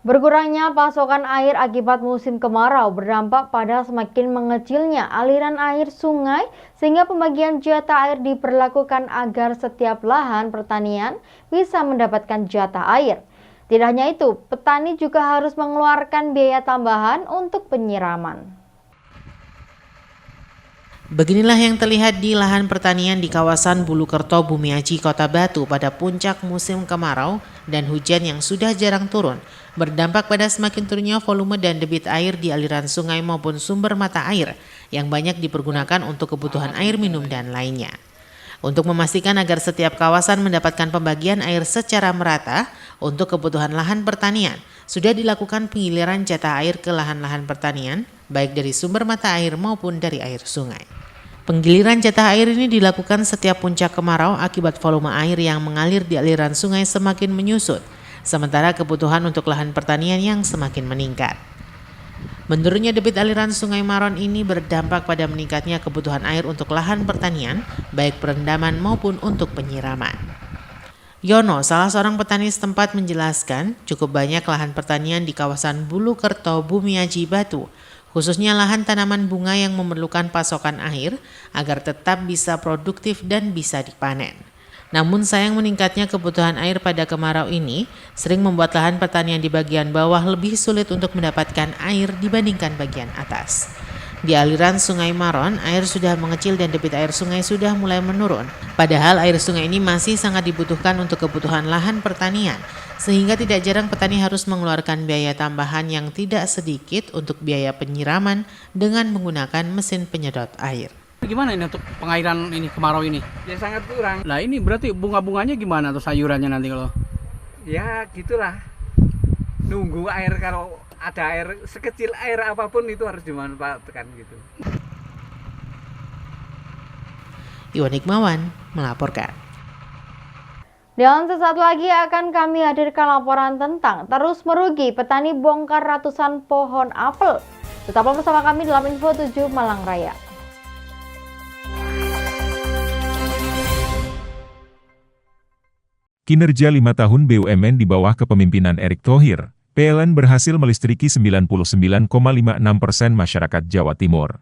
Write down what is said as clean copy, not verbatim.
Berkurangnya pasokan air akibat musim kemarau berdampak pada semakin mengecilnya aliran air sungai sehingga pembagian jatah air diberlakukan agar setiap lahan pertanian bisa mendapatkan jatah air. Tidak hanya itu, petani juga harus mengeluarkan biaya tambahan untuk penyiraman. Beginilah yang terlihat di lahan pertanian di kawasan Bulukerto, Bumiaji, Kota Batu pada puncak musim kemarau dan hujan yang sudah jarang turun, berdampak pada semakin turunnya volume dan debit air di aliran sungai maupun sumber mata air yang banyak dipergunakan untuk kebutuhan air minum dan lainnya. Untuk memastikan agar setiap kawasan mendapatkan pembagian air secara merata untuk kebutuhan lahan pertanian, sudah dilakukan pengiliran jatah air ke lahan-lahan pertanian, baik dari sumber mata air maupun dari air sungai. Penggiliran jatah air ini dilakukan setiap puncak kemarau akibat volume air yang mengalir di aliran sungai semakin menyusut, sementara kebutuhan untuk lahan pertanian yang semakin meningkat. Menurunnya debit aliran Sungai Maron ini berdampak pada meningkatnya kebutuhan air untuk lahan pertanian, baik perendaman maupun untuk penyiraman. Yono, salah seorang petani setempat menjelaskan, cukup banyak lahan pertanian di kawasan Bulukerto, Bumiaji, Batu, khususnya lahan tanaman bunga yang memerlukan pasokan air agar tetap bisa produktif dan bisa dipanen. Namun sayang meningkatnya kebutuhan air pada kemarau ini sering membuat lahan pertanian di bagian bawah lebih sulit untuk mendapatkan air dibandingkan bagian atas. Di aliran Sungai Maron, air sudah mengecil dan debit air sungai sudah mulai menurun. Padahal air sungai ini masih sangat dibutuhkan untuk kebutuhan lahan pertanian, sehingga tidak jarang petani harus mengeluarkan biaya tambahan yang tidak sedikit untuk biaya penyiraman dengan menggunakan mesin penyedot air. Gimana ini untuk pengairan ini kemarau ini? Ya sangat kurang. Nah ini berarti bunga-bunganya gimana atau sayurannya nanti kalau? Ya gitulah. Nunggu air, kalau ada air, sekecil air apapun itu harus dimanfaatkan gitu. Iwan Hikmawan melaporkan. Dan sesaat lagi akan kami hadirkan laporan tentang terus merugi petani bongkar ratusan pohon apel. Tetaplah bersama kami dalam Info 7 Malang Raya. Kinerja 5 tahun BUMN di bawah kepemimpinan Erick Thohir, PLN berhasil melistriki 99,56% masyarakat Jawa Timur.